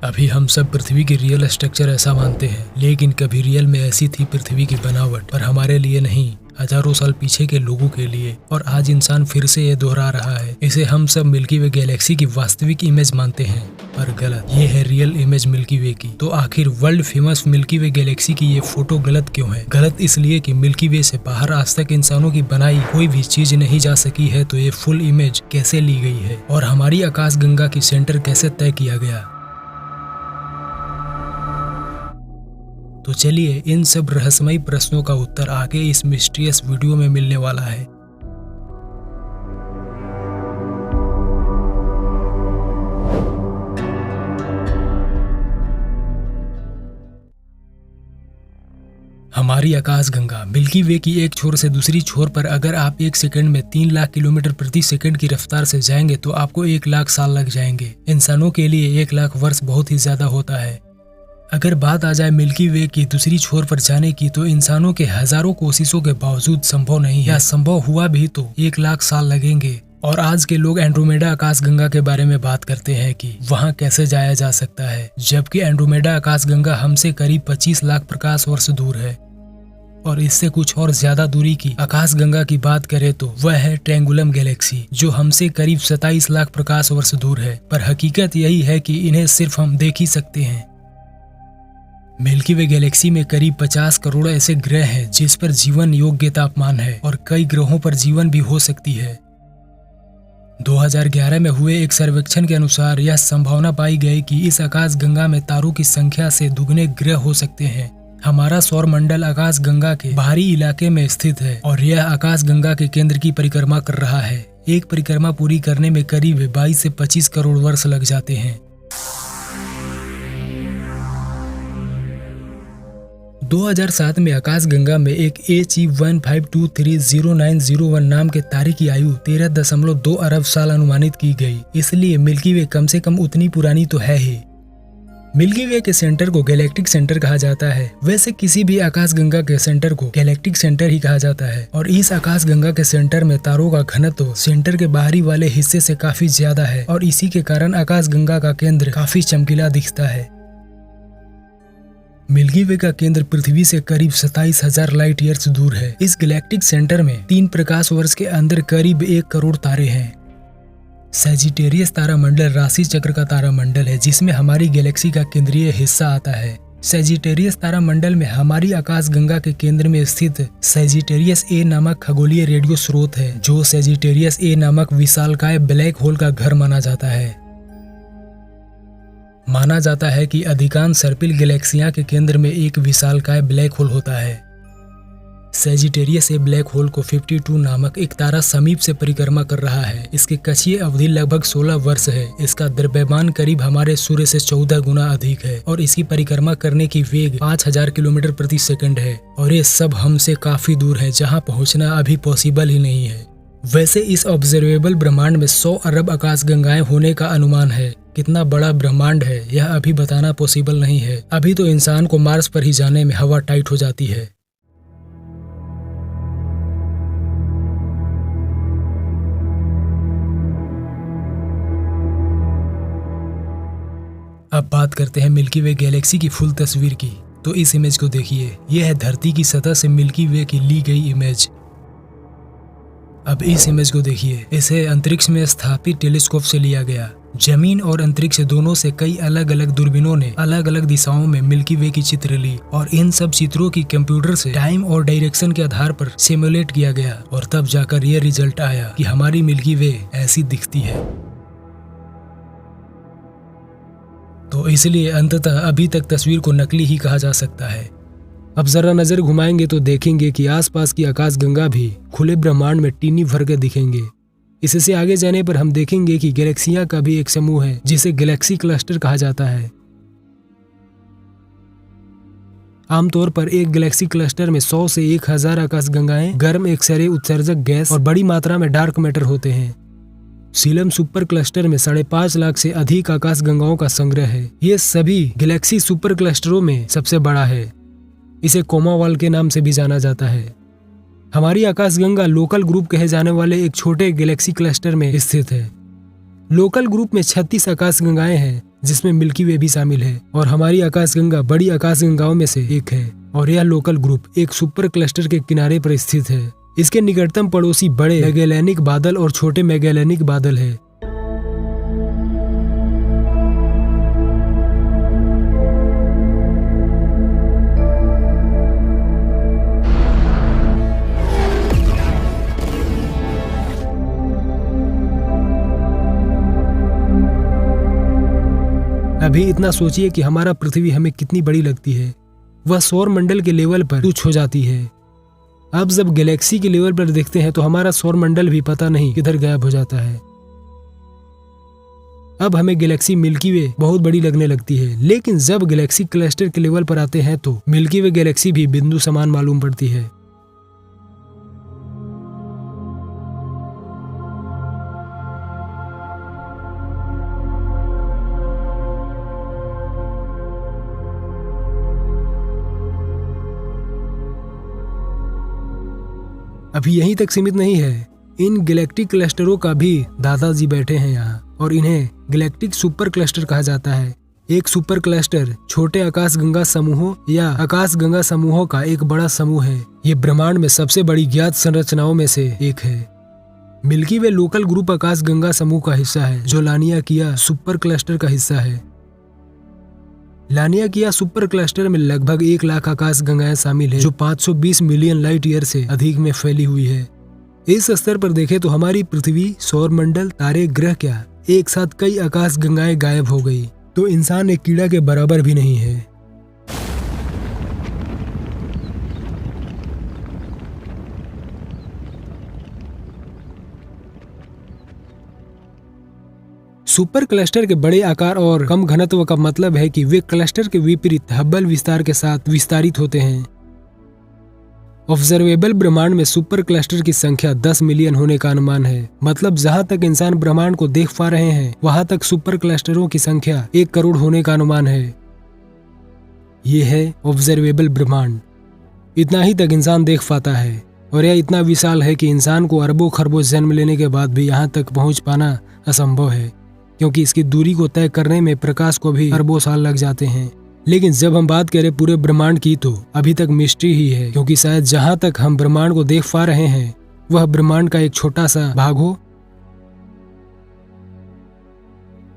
अभी हम सब पृथ्वी की रियल स्ट्रक्चर ऐसा मानते हैं, लेकिन कभी रियल में ऐसी थी पृथ्वी की बनावट, पर हमारे लिए नहीं, हजारों साल पीछे के लोगों के लिए। और आज इंसान फिर से ये दोहरा रहा है। इसे हम सब मिल्की वे गैलेक्सी की वास्तविक इमेज मानते हैं, पर गलत। ये है रियल इमेज मिल्की वे की। तो आखिर वर्ल्ड फेमस मिल्की वे गैलेक्सी की ये फोटो गलत क्यों है? गलत इसलिए कि मिल्की वे से बाहर आज तक इंसानों की बनाई कोई भी चीज नहीं जा सकी है। तो ये फुल इमेज कैसे ली गई है और हमारी आकाश गंगा की सेंटर कैसे तय किया गया? तो चलिए इन सब रहस्यमयी प्रश्नों का उत्तर आगे इस मिस्टीरियस वीडियो में मिलने वाला है। हमारी आकाश गंगा मिल्की वे की एक छोर से दूसरी छोर पर अगर आप 1 सेकंड में 3 लाख किलोमीटर प्रति सेकंड की रफ्तार से जाएंगे तो आपको 1 लाख साल लग जाएंगे। इंसानों के लिए 1 लाख वर्ष बहुत ही ज्यादा होता है। अगर बात आ जाए मिल्की वे की दूसरी छोर पर जाने की, तो इंसानों के हजारों कोशिशों के बावजूद संभव नहीं है, या संभव हुआ भी तो 1 लाख साल लगेंगे। और आज के लोग एंड्रोमेडा आकाश गंगा के बारे में बात करते हैं कि वहां कैसे जाया जा सकता है, जबकि एंड्रोमेडा आकाश गंगा हमसे करीब 25 लाख प्रकाश वर्ष दूर है। और इससे कुछ और ज्यादा दूरी की आकाश गंगा की बात करें तो वह है ट्रायंगुलम गैलेक्सी, जो हमसे करीब 27 लाख प्रकाश वर्ष दूर है। पर हकीकत यही है कि इन्हें सिर्फ हम देख ही सकते हैं। मिल्की वे गैलेक्सी में करीब 50 करोड़ ऐसे ग्रह हैं जिस पर जीवन योग्य तापमान है, और कई ग्रहों पर जीवन भी हो सकती है। 2011 में हुए एक सर्वेक्षण के अनुसार यह संभावना पाई गई कि इस आकाश गंगा में तारों की संख्या से दुगने ग्रह हो सकते हैं। हमारा सौर मंडल आकाश गंगा के बाहरी इलाके में स्थित है और यह आकाश गंगा के केंद्र की परिक्रमा कर रहा है। एक परिक्रमा पूरी करने में करीब 22 से 25 करोड़ वर्ष लग जाते हैं। 2007 में आकाश गंगा में एक HE15230901 नाम के तारे की आयु 13.2 अरब साल अनुमानित की गई। इसलिए मिल्की वे कम से कम उतनी पुरानी तो है ही। मिल्की वे के सेंटर को गैलेक्टिक सेंटर कहा जाता है। वैसे किसी भी आकाश गंगा के सेंटर को गैलेक्टिक सेंटर ही कहा जाता है। और इस आकाश गंगा के सेंटर में तारों का घनत्व सेंटर के बाहरी वाले हिस्से से काफी ज्यादा है, और इसी के कारण आकाश गंगा का केंद्र काफी चमकीला दिखता है। मिल्की वे का केंद्र पृथ्वी से करीब 27,000 लाइट ईयर्स दूर है। इस गैलेक्टिक सेंटर में 3 प्रकाश वर्ष के अंदर करीब 1 करोड़ तारे हैं। सैजिटेरियस तारामंडल राशि चक्र का तारामंडल है, जिसमें हमारी गैलेक्सी का केंद्रीय हिस्सा आता है। सैजिटेरियस तारामंडल में हमारी आकाश गंगा के केंद्र में स्थित सैजिटेरियस ए नामक खगोलीय रेडियो स्रोत है, जो सैजिटेरियस ए नामक विशालकाय ब्लैक होल का घर माना जाता है। माना जाता है कि अधिकांश सर्पिल गैलेक्सियां के केंद्र में एक विशालकाय ब्लैक होल होता है। सैजिटेरियस ए ब्लैक होल को 52 नामक एक तारा समीप से परिक्रमा कर रहा है। इसकी कक्षीय अवधि लगभग 16 वर्ष है। इसका द्रव्यमान करीब हमारे सूर्य से 14 गुना अधिक है, और इसकी परिक्रमा करने की वेग 5000 किलोमीटर प्रति सेकंड है। और ये सब हमसे काफी दूर है, जहाँ पहुँचना अभी पॉसिबल ही नहीं है। वैसे इस ऑब्जर्वेबल ब्रह्मांड में 100 अरब आकाश गंगाएं होने का अनुमान है। कितना बड़ा ब्रह्मांड है यह अभी बताना पॉसिबल नहीं है। अभी तो इंसान को मार्स पर ही जाने में हवा टाइट हो जाती है। अब बात करते हैं मिल्की वे गैलेक्सी की फुल तस्वीर की। तो इस इमेज को देखिए, यह है धरती की सतह से मिल्की वे की ली गई इमेज। अब इस इमेज को देखिए, इसे अंतरिक्ष में स्थापित टेलीस्कोप से लिया गया। जमीन और अंतरिक्ष दोनों से कई अलग अलग दूरबीनों ने अलग अलग दिशाओं में मिल्की वे की चित्र ली, और इन सब चित्रों की कंप्यूटर से टाइम और डायरेक्शन के आधार पर सिमुलेट किया गया, और तब जाकर ये रिजल्ट आया कि हमारी मिल्की वे ऐसी दिखती है। तो इसलिए अंततः अभी तक तस्वीर को नकली ही कहा जा सकता है। अब जरा नजर घुमाएंगे तो देखेंगे कि आसपास की आकाश गंगा भी खुले ब्रह्मांड में टीनी भर के दिखेंगे। इससे आगे जाने पर हम देखेंगे कि गैलेक्सियां का भी एक समूह है, जिसे गैलेक्सी क्लस्टर कहा जाता है। आमतौर पर एक गैलेक्सी क्लस्टर में 100 से 1000 आकाश गंगाएं, गर्म एक्सरे उत्सर्जक गैस और बड़ी मात्रा में डार्क मैटर होते हैं। सीलम सुपर क्लस्टर में 5.5 लाख से अधिक आकाश गंगाओं का संग्रह है। ये सभी गैलेक्सी सुपर क्लस्टरों में सबसे बड़ा है। इसे कोमावाल के नाम से भी जाना जाता है। हमारी आकाश गंगा लोकल ग्रुप कहे जाने वाले एक छोटे गैलेक्सी क्लस्टर में स्थित है। लोकल ग्रुप में 36 आकाश गंगाएं हैं, जिसमें मिल्की वे भी शामिल है और हमारी आकाशगंगा बड़ी आकाशगंगाओं में से एक है और यह लोकल ग्रुप एक सुपर क्लस्टर के किनारे पर स्थित है। इसके निकटतम पड़ोसी बड़े मैगेलेनिक बादल और छोटे मैगेलेनिक बादल है। अभी इतना सोचिए कि हमारा पृथ्वी हमें कितनी बड़ी लगती है, वह सौर मंडल के लेवल पर तुच्छ हो जाती है। अब जब गैलेक्सी के लेवल पर देखते हैं तो हमारा सौर मंडल भी पता नहीं किधर गायब हो जाता है। अब हमें गैलेक्सी मिल्की वे बहुत बड़ी लगने लगती है, लेकिन जब गैलेक्सी क्लस्टर के लेवल पर आते हैं तो मिल्की वे गैलेक्सी भी बिंदु समान मालूम पड़ती है। अभी यहीं तक सीमित नहीं है, इन गैलेक्टिक क्लस्टरों का भी दादाजी बैठे हैं यहाँ और इन्हें गैलेक्टिक सुपर क्लस्टर कहा जाता है। एक सुपर क्लस्टर छोटे आकाशगंगा समूहों या आकाशगंगा समूहों का एक बड़ा समूह है। ये ब्रह्मांड में सबसे बड़ी ज्ञात संरचनाओं में से एक है। मिल्की वे लोकल ग्रुप आकाशगंगा समूह का हिस्सा है जो लानियाकिया सुपर क्लस्टर का हिस्सा है। लानियाकिया सुपर क्लस्टर में लगभग 1 लाख आकाशगंगाएं शामिल है जो 520 मिलियन लाइट ईयर से अधिक में फैली हुई है। इस स्तर पर देखें तो हमारी पृथ्वी, सौर मंडल, तारे, ग्रह क्या एक साथ कई आकाशगंगाएं गायब हो गई तो इंसान एक कीड़ा के बराबर भी नहीं है। सुपर क्लस्टर के बड़े आकार और कम घनत्व का मतलब है कि वे क्लस्टर के विपरीत हब्बल विस्तार के साथ विस्तारित होते हैं। ऑब्जर्वेबल ब्रह्मांड में सुपर क्लस्टर की संख्या 10 मिलियन होने का अनुमान है। मतलब जहां तक इंसान ब्रह्मांड को देख पा रहे हैं वहां तक सुपर क्लस्टरों की संख्या 1 करोड़ होने का अनुमान है। ये है ऑब्जर्वेबल ब्रह्मांड। इतना ही तक इंसान देख पाता है और यह इतना विशाल है कि इंसान को अरबों खरबों जन्म लेने के बाद भी यहाँ तक पहुँच पाना असंभव है, क्योंकि इसकी दूरी को तय करने में प्रकाश को भी अरबों साल लग जाते हैं। लेकिन जब हम बात करें पूरे ब्रह्मांड की तो अभी तक मिस्ट्री ही है, क्योंकि शायद जहां तक हम ब्रह्मांड को देख पा रहे हैं वह ब्रह्मांड का एक छोटा सा भाग हो।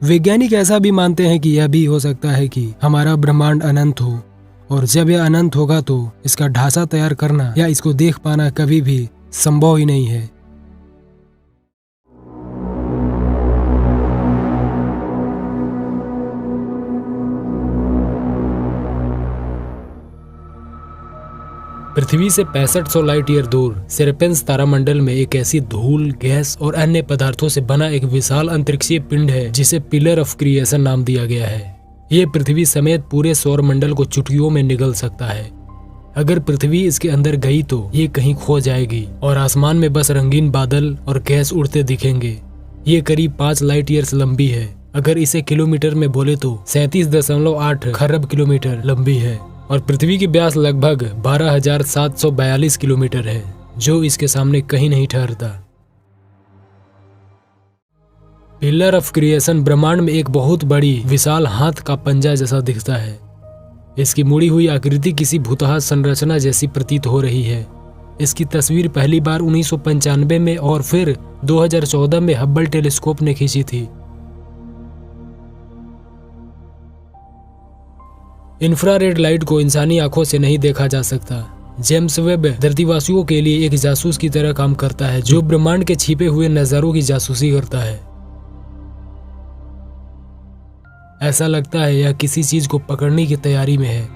वैज्ञानिक ऐसा भी मानते हैं कि यह भी हो सकता है कि हमारा ब्रह्मांड अनंत हो और जब यह अनंत होगा तो इसका ढांचा तैयार करना या इसको देख पाना कभी भी संभव ही नहीं है। पृथ्वी से 6500 लाइट ईयर दूर सेरेपेंस तारामंडल में एक ऐसी धूल, गैस और अन्य पदार्थों से बना एक विशाल अंतरिक्षीय पिंड है जिसे पिलर ऑफ क्रिएशन नाम दिया गया है। ये पृथ्वी समेत पूरे सौर मंडल को चुटकियों में निगल सकता है। अगर पृथ्वी इसके अंदर गई तो ये कहीं खो जाएगी और आसमान में बस रंगीन बादल और गैस उड़ते दिखेंगे। ये करीब 5 लाइट ईयर्स लंबी है। अगर इसे किलोमीटर में बोले तो 37.8 खरब किलोमीटर लंबी है और पृथ्वी की व्यास लगभग 12,742 किलोमीटर है, जो इसके सामने कहीं नहीं ठहरता। पिलर ऑफ क्रिएशन ब्रह्मांड में एक बहुत बड़ी विशाल हाथ का पंजा जैसा दिखता है। इसकी मुड़ी हुई आकृति किसी भूतहा संरचना जैसी प्रतीत हो रही है। इसकी तस्वीर पहली बार 1995 में और फिर 2014 में हब्बल टेलीस्कोप ने खींची थी। इंफ्रारेड लाइट को इंसानी आंखों से नहीं देखा जा सकता। जेम्स वेब धरतीवासियों के लिए एक जासूस की तरह काम करता है जो ब्रह्मांड के छिपे हुए नजारों की जासूसी करता है। ऐसा लगता है यह किसी चीज को पकड़ने की तैयारी में है।